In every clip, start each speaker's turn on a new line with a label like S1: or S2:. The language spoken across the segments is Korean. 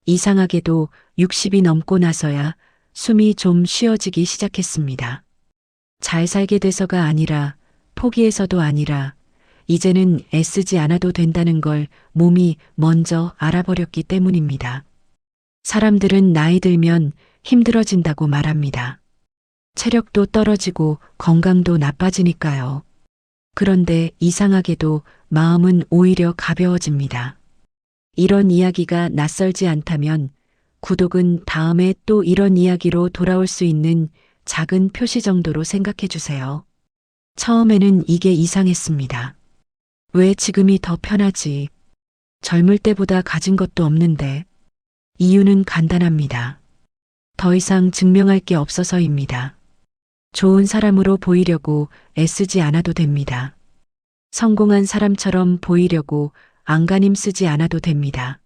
S1: 이상하게도 60이 넘고 나서야 숨이 좀 쉬어지기 시작했습니다. 잘 살게 돼서가 아니라, 포기해서도 아니라, 이제는 애쓰지 않아도 된다는 걸 몸이 먼저 알아버렸기 때문입니다. 사람들은 나이 들면 힘들어진다고 말합니다. 체력도 떨어지고 건강도 나빠지니까요. 그런데 이상하게도 마음은 오히려 가벼워집니다. 이런 이야기가 낯설지 않다면 구독은 다음에 또 이런 이야기로 돌아올 수 있는 작은 표시 정도로 생각해 주세요. 처음에는 이게 이상했습니다. 왜 지금이 더 편하지? 젊을 때보다 가진 것도 없는데. 이유는 간단합니다. 더 이상 증명할 게 없어서입니다. 좋은 사람으로 보이려고 애쓰지 않아도 됩니다. 성공한 사람처럼 보이려고 안간힘 쓰지 않아도 됩니다.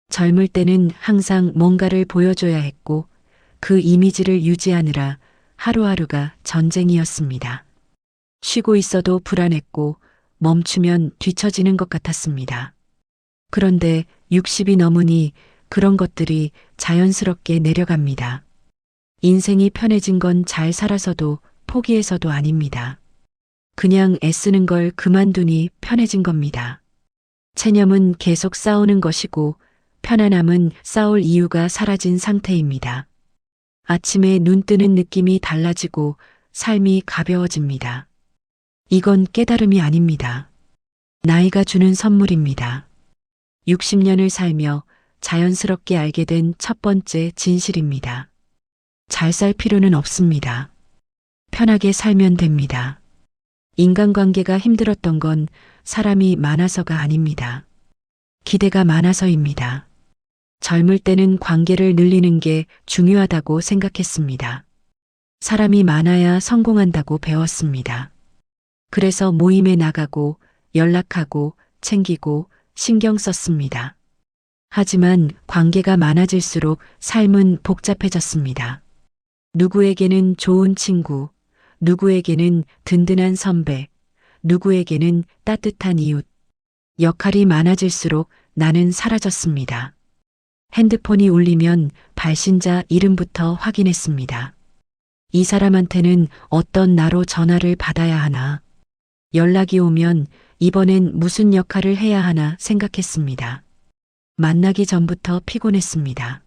S1: 젊을 때는 항상 뭔가를 보여줘야 했고 그 이미지를 유지하느라 하루하루가 전쟁이었습니다. 쉬고 있어도 불안했고 멈추면 뒤처지는 것 같았습니다. 그런데 60이 넘으니 그런 것들이 자연스럽게 내려갑니다. 인생이 편해진 건 잘 살아서도 포기해서도 아닙니다. 그냥 애쓰는 걸 그만두니 편해진 겁니다. 체념은 계속 싸우는 것이고 편안함은 싸울 이유가 사라진 상태입니다. 아침에 눈 뜨는 느낌이 달라지고 삶이 가벼워집니다. 이건 깨달음이 아닙니다. 나이가 주는 선물입니다. 60년을 살며 자연스럽게 알게 된 첫 번째 진실입니다. 잘 살 필요는 없습니다. 편하게 살면 됩니다. 인간관계가 힘들었던 건 사람이 많아서가 아닙니다. 기대가 많아서입니다. 젊을 때는 관계를 늘리는 게 중요하다고 생각했습니다. 사람이 많아야 성공한다고 배웠습니다. 그래서 모임에 나가고 연락하고 챙기고 신경 썼습니다. 하지만 관계가 많아질수록 삶은 복잡해졌습니다. 누구에게는 좋은 친구, 누구에게는 든든한 선배, 누구에게는 따뜻한 이웃. 역할이 많아질수록 나는 사라졌습니다. 핸드폰이 울리면 발신자 이름부터 확인했습니다. 이 사람한테는 어떤 나로 전화를 받아야 하나, 연락이 오면 이번엔 무슨 역할을 해야 하나 생각했습니다. 만나기 전부터 피곤했습니다.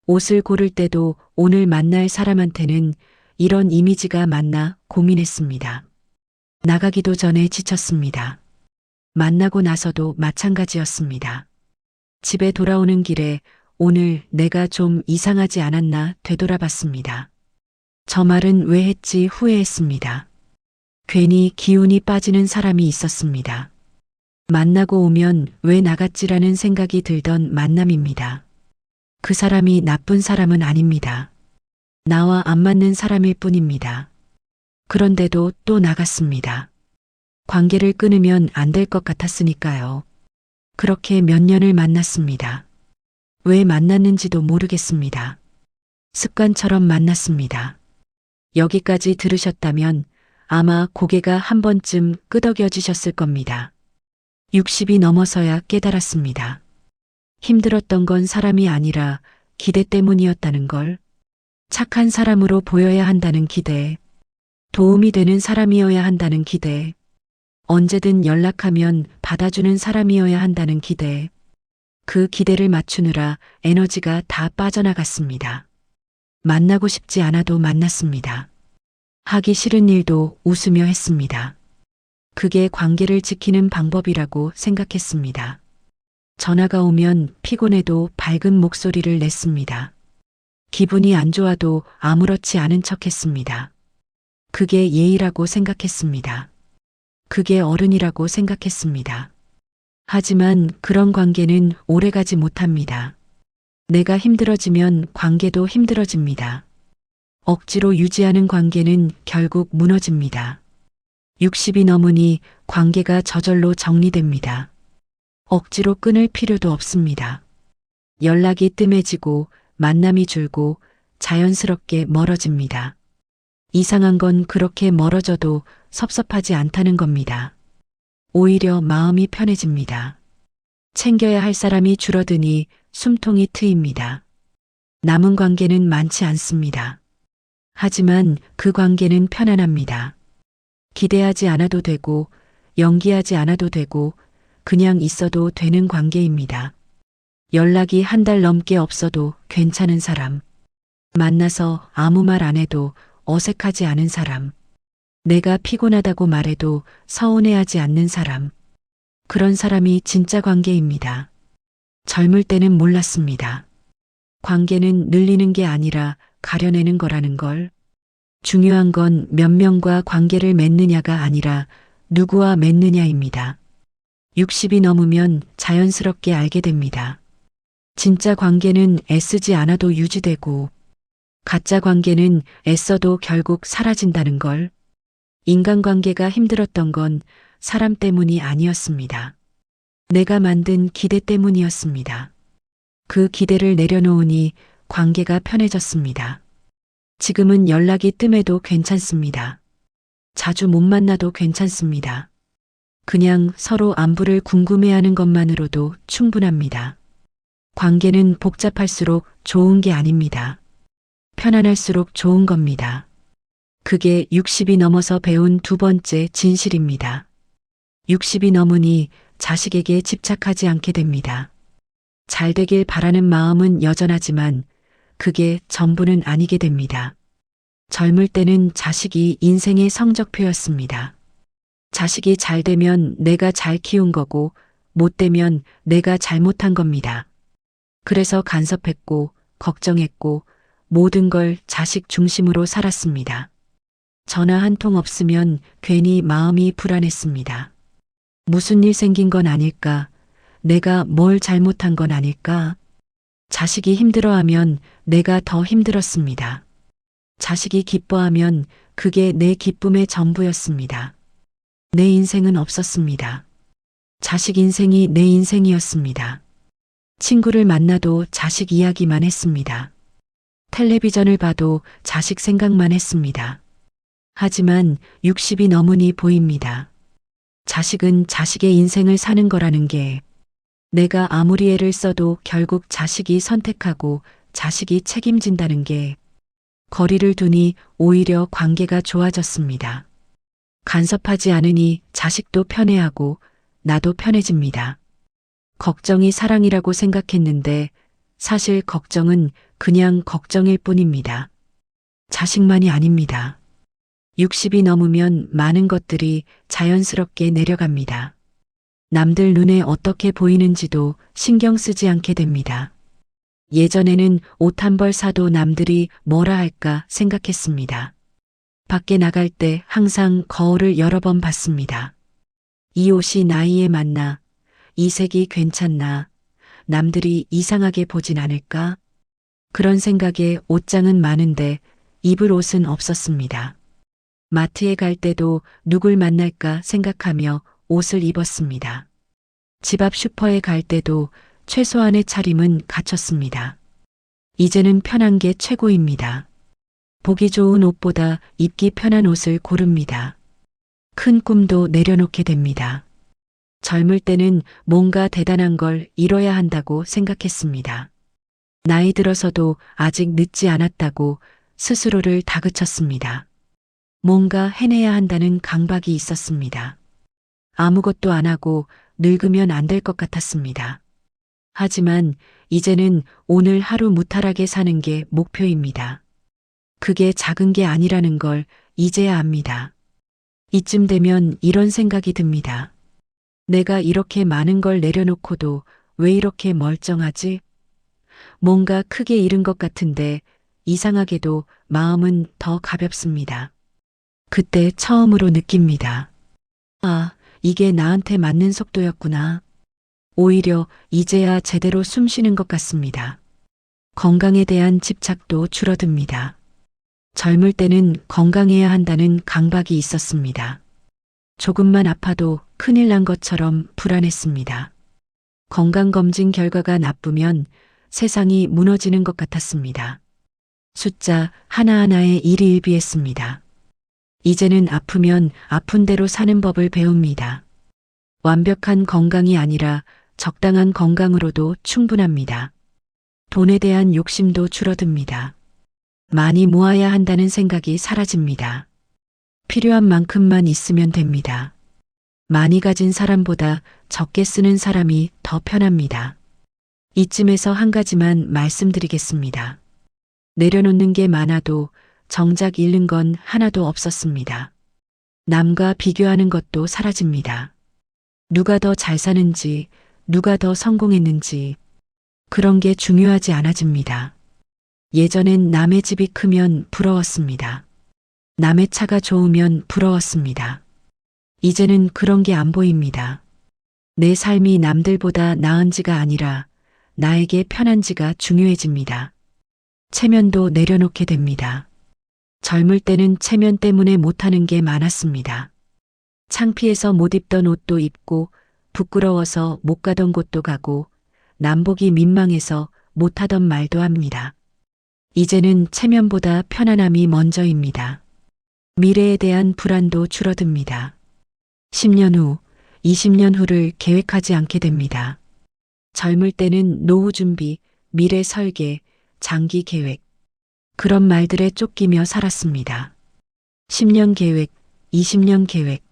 S1: 옷을 고를 때도 오늘 만날 사람한테는 이런 이미지가 맞나 고민했습니다. 나가기도 전에 지쳤습니다. 만나고 나서도 마찬가지였습니다. 집에 돌아오는 길에 오늘 내가 좀 이상하지 않았나 되돌아봤습니다. 저 말은 왜 했지 후회했습니다. 괜히 기운이 빠지는 사람이 있었습니다. 만나고 오면 왜 나갔지라는 생각이 들던 만남입니다. 그 사람이 나쁜 사람은 아닙니다. 나와 안 맞는 사람일 뿐입니다. 그런데도 또 나갔습니다. 관계를 끊으면 안 될 것 같았으니까요. 그렇게 몇 년을 만났습니다. 왜 만났는지도 모르겠습니다. 습관처럼 만났습니다. 여기까지 들으셨다면 아마 고개가 한 번쯤 끄덕여지셨을 겁니다. 60이 넘어서야 깨달았습니다. 힘들었던 건 사람이 아니라 기대 때문이었다는 걸. 착한 사람으로 보여야 한다는 기대. 도움이 되는 사람이어야 한다는 기대. 언제든 연락하면 받아주는 사람이어야 한다는 기대. 그 기대를 맞추느라 에너지가 다 빠져나갔습니다. 만나고 싶지 않아도 만났습니다. 하기 싫은 일도 웃으며 했습니다. 그게 관계를 지키는 방법이라고 생각했습니다. 전화가 오면 피곤해도 밝은 목소리를 냈습니다. 기분이 안 좋아도 아무렇지 않은 척 했습니다. 그게 예의라고 생각했습니다. 그게 어른이라고 생각했습니다. 하지만 그런 관계는 오래가지 못합니다. 내가 힘들어지면 관계도 힘들어집니다. 억지로 유지하는 관계는 결국 무너집니다. 60이 넘으니 관계가 저절로 정리됩니다. 억지로 끊을 필요도 없습니다. 연락이 뜸해지고 만남이 줄고 자연스럽게 멀어집니다. 이상한 건 그렇게 멀어져도 섭섭하지 않다는 겁니다. 오히려 마음이 편해집니다. 챙겨야 할 사람이 줄어드니 숨통이 트입니다. 남은 관계는 많지 않습니다. 하지만 그 관계는 편안합니다. 기대하지 않아도 되고, 연기하지 않아도 되고, 그냥 있어도 되는 관계입니다. 연락이 한 달 넘게 없어도 괜찮은 사람. 만나서 아무 말 안 해도 어색하지 않은 사람. 내가 피곤하다고 말해도 서운해하지 않는 사람. 그런 사람이 진짜 관계입니다. 젊을 때는 몰랐습니다. 관계는 늘리는 게 아니라 가려내는 거라는 걸. 중요한 건 몇 명과 관계를 맺느냐가 아니라 누구와 맺느냐입니다. 60이 넘으면 자연스럽게 알게 됩니다. 진짜 관계는 애쓰지 않아도 유지되고, 가짜 관계는 애써도 결국 사라진다는 걸. 인간관계가 힘들었던 건 사람 때문이 아니었습니다. 내가 만든 기대 때문이었습니다. 그 기대를 내려놓으니 관계가 편해졌습니다. 지금은 연락이 뜸해도 괜찮습니다. 자주 못 만나도 괜찮습니다. 그냥 서로 안부를 궁금해하는 것만으로도 충분합니다. 관계는 복잡할수록 좋은 게 아닙니다. 편안할수록 좋은 겁니다. 그게 60이 넘어서 배운 두 번째 진실입니다. 60이 넘으니 자식에게 집착하지 않게 됩니다. 잘 되길 바라는 마음은 여전하지만 그게 전부는 아니게 됩니다. 젊을 때는 자식이 인생의 성적표였습니다. 자식이 잘 되면 내가 잘 키운 거고 못 되면 내가 잘못한 겁니다. 그래서 간섭했고 걱정했고 모든 걸 자식 중심으로 살았습니다. 전화 한 통 없으면 괜히 마음이 불안했습니다. 무슨 일 생긴 건 아닐까? 내가 뭘 잘못한 건 아닐까? 자식이 힘들어하면 내가 더 힘들었습니다. 자식이 기뻐하면 그게 내 기쁨의 전부였습니다. 내 인생은 없었습니다. 자식 인생이 내 인생이었습니다. 친구를 만나도 자식 이야기만 했습니다. 텔레비전을 봐도 자식 생각만 했습니다. 하지만 60이 넘으니 보입니다. 자식은 자식의 인생을 사는 거라는 게 내가 아무리 애를 써도 결국 자식이 선택하고 자식이 책임진다는 게 거리를 두니 오히려 관계가 좋아졌습니다. 간섭하지 않으니 자식도 편해하고 나도 편해집니다. 걱정이 사랑이라고 생각했는데 사실 걱정은 그냥 걱정일 뿐입니다. 자식만이 아닙니다. 60이 넘으면 많은 것들이 자연스럽게 내려갑니다. 남들 눈에 어떻게 보이는지도 신경 쓰지 않게 됩니다. 예전에는 옷 한 벌 사도 남들이 뭐라 할까 생각했습니다. 밖에 나갈 때 항상 거울을 여러 번 봤습니다. 이 옷이 나이에 맞나? 이 색이 괜찮나? 남들이 이상하게 보진 않을까? 그런 생각에 옷장은 많은데 입을 옷은 없었습니다. 마트에 갈 때도 누굴 만날까 생각하며 옷을 입었습니다. 집 앞 슈퍼에 갈 때도 최소한의 차림은 갖췄습니다. 이제는 편한 게 최고입니다. 보기 좋은 옷보다 입기 편한 옷을 고릅니다. 큰 꿈도 내려놓게 됩니다. 젊을 때는 뭔가 대단한 걸 이뤄야 한다고 생각했습니다. 나이 들어서도 아직 늦지 않았다고 스스로를 다그쳤습니다. 뭔가 해내야 한다는 강박이 있었습니다. 아무것도 안 하고 늙으면 안 될 것 같았습니다. 하지만 이제는 오늘 하루 무탈하게 사는 게 목표입니다. 그게 작은 게 아니라는 걸 이제야 압니다. 이쯤 되면 이런 생각이 듭니다. 내가 이렇게 많은 걸 내려놓고도 왜 이렇게 멀쩡하지? 뭔가 크게 잃은 것 같은데 이상하게도 마음은 더 가볍습니다. 그때 처음으로 느낍니다. 아, 이게 나한테 맞는 속도였구나. 오히려 이제야 제대로 숨 쉬는 것 같습니다. 건강에 대한 집착도 줄어듭니다. 젊을 때는 건강해야 한다는 강박이 있었습니다. 조금만 아파도 큰일 난 것처럼 불안했습니다. 건강검진 결과가 나쁘면 세상이 무너지는 것 같았습니다. 숫자 하나하나에 일희일비했습니다. 이제는 아프면 아픈 대로 사는 법을 배웁니다. 완벽한 건강이 아니라 적당한 건강으로도 충분합니다. 돈에 대한 욕심도 줄어듭니다. 많이 모아야 한다는 생각이 사라집니다. 필요한 만큼만 있으면 됩니다. 많이 가진 사람보다 적게 쓰는 사람이 더 편합니다. 이쯤에서 한 가지만 말씀드리겠습니다. 내려놓는 게 많아도 정작 잃는 건 하나도 없었습니다. 남과 비교하는 것도 사라집니다. 누가 더 잘 사는지, 누가 더 성공했는지, 그런 게 중요하지 않아집니다. 예전엔 남의 집이 크면 부러웠습니다. 남의 차가 좋으면 부러웠습니다. 이제는 그런 게 안 보입니다. 내 삶이 남들보다 나은지가 아니라 나에게 편한지가 중요해집니다. 체면도 내려놓게 됩니다. 젊을 때는 체면 때문에 못하는 게 많았습니다. 창피해서 못 입던 옷도 입고 부끄러워서 못 가던 곳도 가고 남보기 민망해서 못하던 말도 합니다. 이제는 체면보다 편안함이 먼저입니다. 미래에 대한 불안도 줄어듭니다. 10년 후, 20년 후를 계획하지 않게 됩니다. 젊을 때는 노후 준비, 미래 설계, 장기 계획, 그런 말들에 쫓기며 살았습니다. 10년 계획, 20년 계획,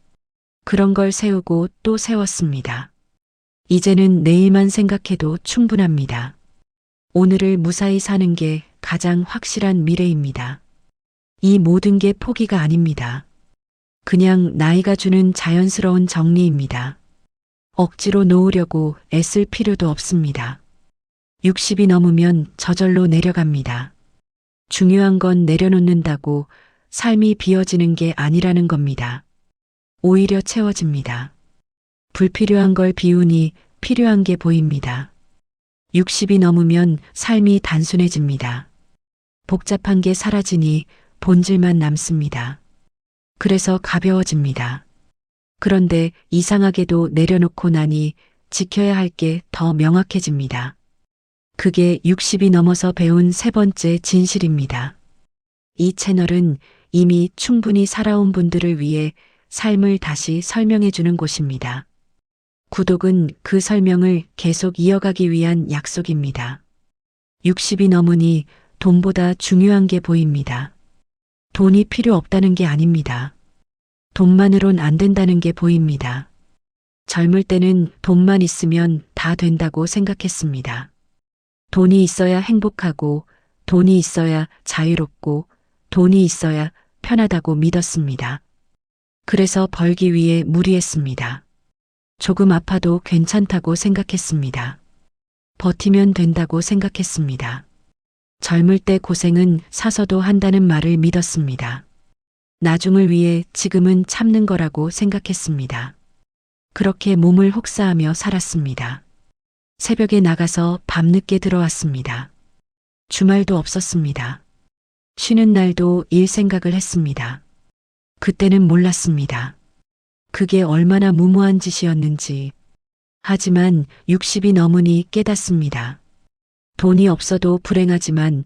S1: 그런 걸 세우고 또 세웠습니다. 이제는 내일만 생각해도 충분합니다. 오늘을 무사히 사는 게 가장 확실한 미래입니다. 이 모든 게 포기가 아닙니다. 그냥 나이가 주는 자연스러운 정리입니다. 억지로 놓으려고 애쓸 필요도 없습니다. 60이 넘으면 저절로 내려갑니다. 중요한 건 내려놓는다고 삶이 비어지는 게 아니라는 겁니다. 오히려 채워집니다. 불필요한 걸 비우니 필요한 게 보입니다. 60이 넘으면 삶이 단순해집니다. 복잡한 게 사라지니 본질만 남습니다. 그래서 가벼워집니다. 그런데 이상하게도 내려놓고 나니 지켜야 할 게 더 명확해집니다. 그게 60이 넘어서 배운 세 번째 진실입니다. 이 채널은 이미 충분히 살아온 분들을 위해 삶을 다시 설명해 주는 곳입니다. 구독은 그 설명을 계속 이어가기 위한 약속입니다. 60이 넘으니 돈보다 중요한 게 보입니다. 돈이 필요 없다는 게 아닙니다. 돈만으론 안 된다는 게 보입니다. 젊을 때는 돈만 있으면 다 된다고 생각했습니다. 돈이 있어야 행복하고, 돈이 있어야 자유롭고, 돈이 있어야 편하다고 믿었습니다. 그래서 벌기 위해 무리했습니다. 조금 아파도 괜찮다고 생각했습니다. 버티면 된다고 생각했습니다. 젊을 때 고생은 사서도 한다는 말을 믿었습니다. 나중을 위해 지금은 참는 거라고 생각했습니다. 그렇게 몸을 혹사하며 살았습니다. 새벽에 나가서 밤늦게 들어왔습니다. 주말도 없었습니다. 쉬는 날도 일 생각을 했습니다. 그때는 몰랐습니다. 그게 얼마나 무모한 짓이었는지. 하지만 60이 넘으니 깨닫습니다. 돈이 없어도 불행하지만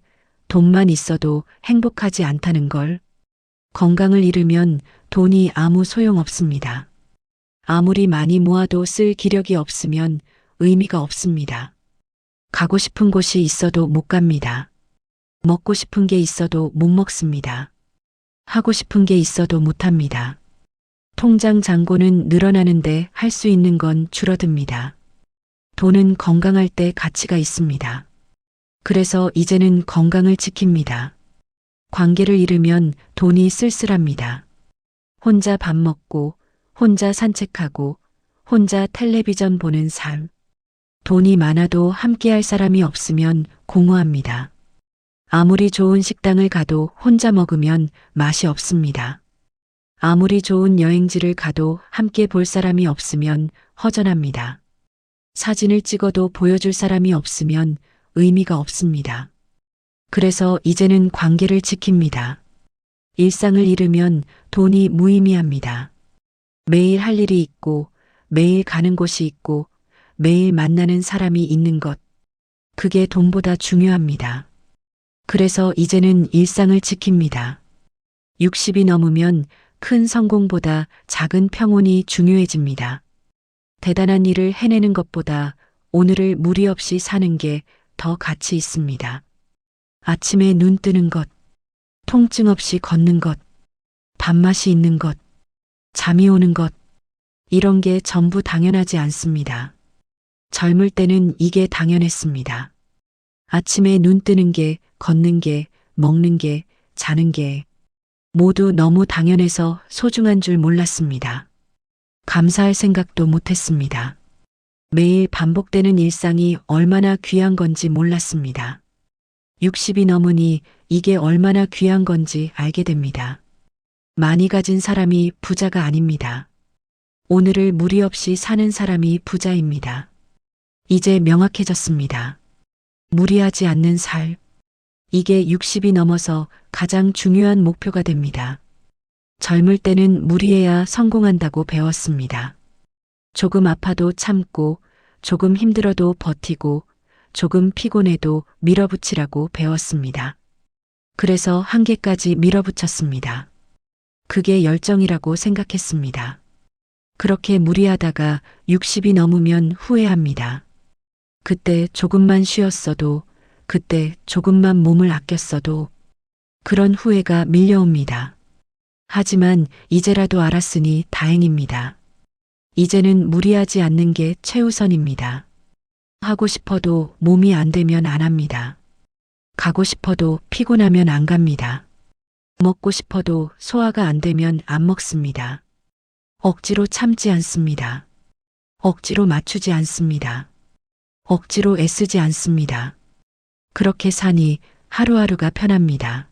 S1: 돈만 있어도 행복하지 않다는 걸. 건강을 잃으면 돈이 아무 소용 없습니다. 아무리 많이 모아도 쓸 기력이 없으면 의미가 없습니다. 가고 싶은 곳이 있어도 못 갑니다. 먹고 싶은 게 있어도 못 먹습니다. 하고 싶은 게 있어도 못 합니다. 통장 잔고는 늘어나는데 할 수 있는 건 줄어듭니다. 돈은 건강할 때 가치가 있습니다. 그래서 이제는 건강을 지킵니다. 관계를 잃으면 돈이 쓸쓸합니다. 혼자 밥 먹고, 혼자 산책하고, 혼자 텔레비전 보는 삶. 돈이 많아도 함께할 사람이 없으면 공허합니다. 아무리 좋은 식당을 가도 혼자 먹으면 맛이 없습니다. 아무리 좋은 여행지를 가도 함께 볼 사람이 없으면 허전합니다. 사진을 찍어도 보여줄 사람이 없으면 의미가 없습니다. 그래서 이제는 관계를 지킵니다. 일상을 잃으면 돈이 무의미합니다. 매일 할 일이 있고, 매일 가는 곳이 있고, 매일 만나는 사람이 있는 것. 그게 돈보다 중요합니다. 그래서 이제는 일상을 지킵니다. 60이 넘으면 큰 성공보다 작은 평온이 중요해집니다. 대단한 일을 해내는 것보다 오늘을 무리 없이 사는 게 더 가치 있습니다. 아침에 눈 뜨는 것, 통증 없이 걷는 것, 밥맛이 있는 것, 잠이 오는 것, 이런 게 전부 당연하지 않습니다. 젊을 때는 이게 당연했습니다. 아침에 눈 뜨는 게, 걷는 게, 먹는 게, 자는 게 모두 너무 당연해서 소중한 줄 몰랐습니다. 감사할 생각도 못했습니다. 매일 반복되는 일상이 얼마나 귀한 건지 몰랐습니다. 60이 넘으니 이게 얼마나 귀한 건지 알게 됩니다. 많이 가진 사람이 부자가 아닙니다. 오늘을 무리 없이 사는 사람이 부자입니다. 이제 명확해졌습니다. 무리하지 않는 삶. 이게 60이 넘어서 가장 중요한 목표가 됩니다. 젊을 때는 무리해야 성공한다고 배웠습니다. 조금 아파도 참고, 조금 힘들어도 버티고, 조금 피곤해도 밀어붙이라고 배웠습니다. 그래서 한계까지 밀어붙였습니다. 그게 열정이라고 생각했습니다. 그렇게 무리하다가 60이 넘으면 후회합니다. 그때 조금만 쉬었어도, 그때 조금만 몸을 아꼈어도 그런 후회가 밀려옵니다. 하지만 이제라도 알았으니 다행입니다. 이제는 무리하지 않는 게 최우선입니다. 하고 싶어도 몸이 안 되면 안 합니다. 가고 싶어도 피곤하면 안 갑니다. 먹고 싶어도 소화가 안 되면 안 먹습니다. 억지로 참지 않습니다. 억지로 맞추지 않습니다. 억지로 애쓰지 않습니다. 그렇게 사니 하루하루가 편합니다.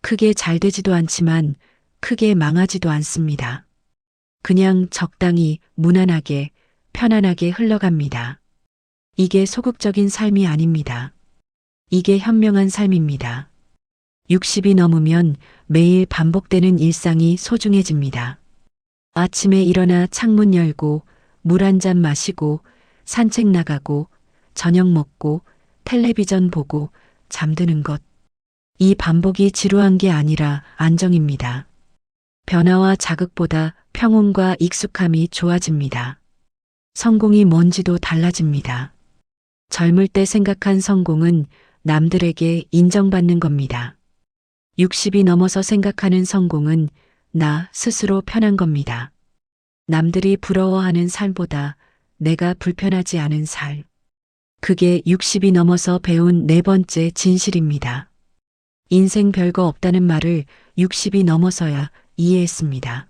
S1: 크게 잘 되지도 않지만 크게 망하지도 않습니다. 그냥 적당히 무난하게 편안하게 흘러갑니다. 이게 소극적인 삶이 아닙니다. 이게 현명한 삶입니다. 60이 넘으면 매일 반복되는 일상이 소중해집니다. 아침에 일어나 창문 열고 물 한 잔 마시고 산책 나가고 저녁 먹고 텔레비전 보고 잠드는 것. 이 반복이 지루한 게 아니라 안정입니다. 변화와 자극보다 평온과 익숙함이 좋아집니다. 성공이 뭔지도 달라집니다. 젊을 때 생각한 성공은 남들에게 인정받는 겁니다. 60이 넘어서 생각하는 성공은 나 스스로 편한 겁니다. 남들이 부러워하는 삶보다 내가 불편하지 않은 삶. 그게 60이 넘어서 배운 네 번째 진실입니다. 인생 별거 없다는 말을 60이 넘어서야 이해했습니다.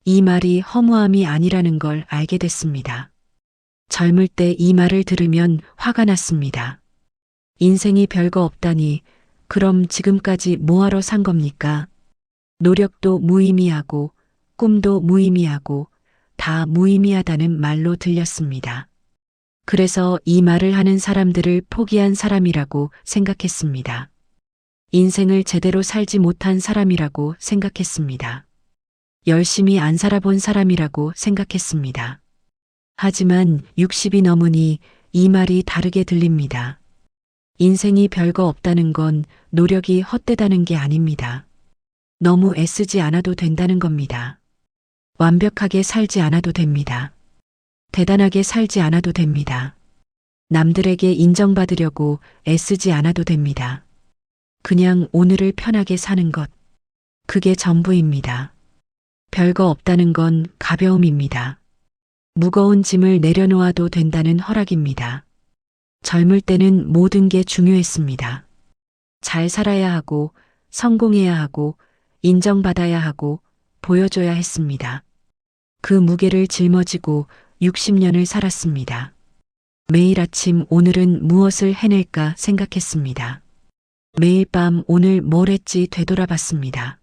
S1: 이 말이 허무함이 아니라는 걸 알게 됐습니다. 젊을 때 이 말을 들으면 화가 났습니다. 인생이 별거 없다니 그럼 지금까지 뭐하러 산 겁니까? 노력도 무의미하고 꿈도 무의미하고 다 무의미하다는 말로 들렸습니다. 그래서 이 말을 하는 사람들을 포기한 사람이라고 생각했습니다. 인생을 제대로 살지 못한 사람이라고 생각했습니다. 열심히 안 살아본 사람이라고 생각했습니다. 하지만 60이 넘으니 이 말이 다르게 들립니다. 인생이 별거 없다는 건 노력이 헛되다는 게 아닙니다. 너무 애쓰지 않아도 된다는 겁니다. 완벽하게 살지 않아도 됩니다. 대단하게 살지 않아도 됩니다. 남들에게 인정받으려고 애쓰지 않아도 됩니다. 그냥 오늘을 편하게 사는 것. 그게 전부입니다. 별거 없다는 건 가벼움입니다. 무거운 짐을 내려놓아도 된다는 허락입니다. 젊을 때는 모든 게 중요했습니다. 잘 살아야 하고, 성공해야 하고, 인정받아야 하고, 보여줘야 했습니다. 그 무게를 짊어지고 60년을 살았습니다. 매일 아침 오늘은 무엇을 해낼까 생각했습니다. 매일 밤 오늘 뭘 했지 되돌아봤습니다.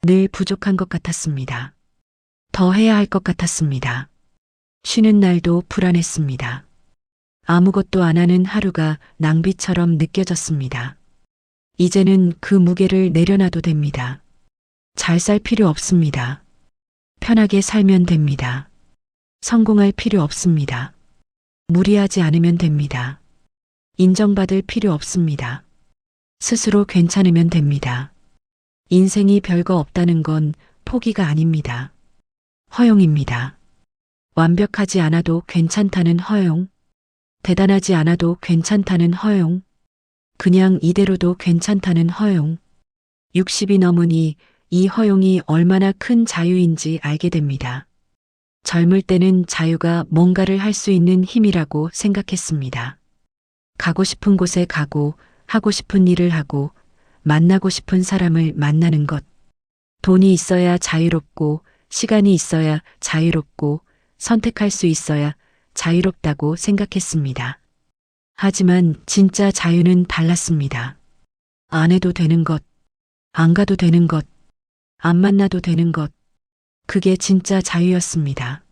S1: 늘 부족한 것 같았습니다. 더 해야 할 것 같았습니다. 쉬는 날도 불안했습니다. 아무것도 안 하는 하루가 낭비처럼 느껴졌습니다. 이제는 그 무게를 내려놔도 됩니다. 잘 살 필요 없습니다. 편하게 살면 됩니다. 성공할 필요 없습니다. 무리하지 않으면 됩니다. 인정받을 필요 없습니다. 스스로 괜찮으면 됩니다. 인생이 별거 없다는 건 포기가 아닙니다. 허용입니다. 완벽하지 않아도 괜찮다는 허용. 대단하지 않아도 괜찮다는 허용. 그냥 이대로도 괜찮다는 허용. 60이 넘으니 이 허용이 얼마나 큰 자유인지 알게 됩니다. 젊을 때는 자유가 뭔가를 할 수 있는 힘이라고 생각했습니다. 가고 싶은 곳에 가고, 하고 싶은 일을 하고, 만나고 싶은 사람을 만나는 것. 돈이 있어야 자유롭고, 시간이 있어야 자유롭고, 선택할 수 있어야 자유롭다고 생각했습니다. 하지만 진짜 자유는 달랐습니다. 안 해도 되는 것, 안 가도 되는 것, 안 만나도 되는 것. 그게 진짜 자유였습니다.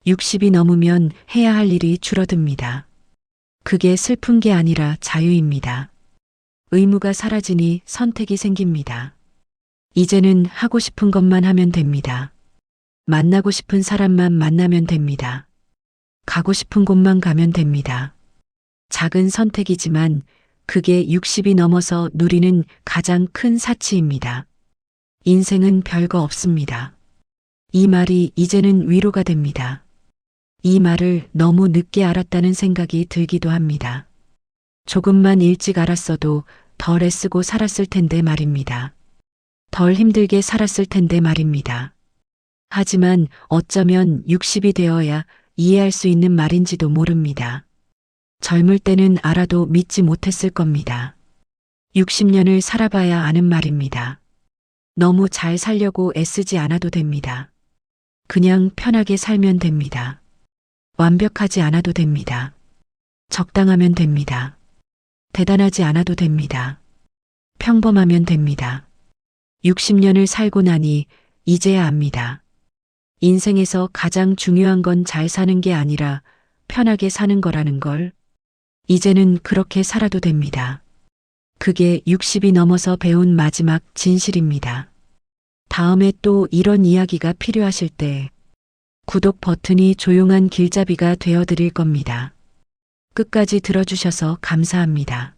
S1: 60이 넘으면 해야 할 일이 줄어듭니다. 그게 슬픈 게 아니라 자유입니다. 의무가 사라지니 선택이 생깁니다. 이제는 하고 싶은 것만 하면 됩니다. 만나고 싶은 사람만 만나면 됩니다. 가고 싶은 곳만 가면 됩니다. 작은 선택이지만 그게 60이 넘어서 누리는 가장 큰 사치입니다. 인생은 별거 없습니다. 이 말이 이제는 위로가 됩니다. 이 말을 너무 늦게 알았다는 생각이 들기도 합니다. 조금만 일찍 알았어도 덜 애쓰고 살았을 텐데 말입니다. 덜 힘들게 살았을 텐데 말입니다. 하지만 어쩌면 60이 되어야 이해할 수 있는 말인지도 모릅니다. 젊을 때는 알아도 믿지 못했을 겁니다. 60년을 살아봐야 아는 말입니다. 너무 잘 살려고 애쓰지 않아도 됩니다. 그냥 편하게 살면 됩니다. 완벽하지 않아도 됩니다. 적당하면 됩니다. 대단하지 않아도 됩니다. 평범하면 됩니다. 60년을 살고 나니 이제야 압니다. 인생에서 가장 중요한 건 잘 사는 게 아니라 편하게 사는 거라는 걸. 이제는 그렇게 살아도 됩니다. 그게 60이 넘어서 배운 마지막 진실입니다. 다음에 또 이런 이야기가 필요하실 때 구독 버튼이 조용한 길잡이가 되어 드릴 겁니다. 끝까지 들어주셔서 감사합니다.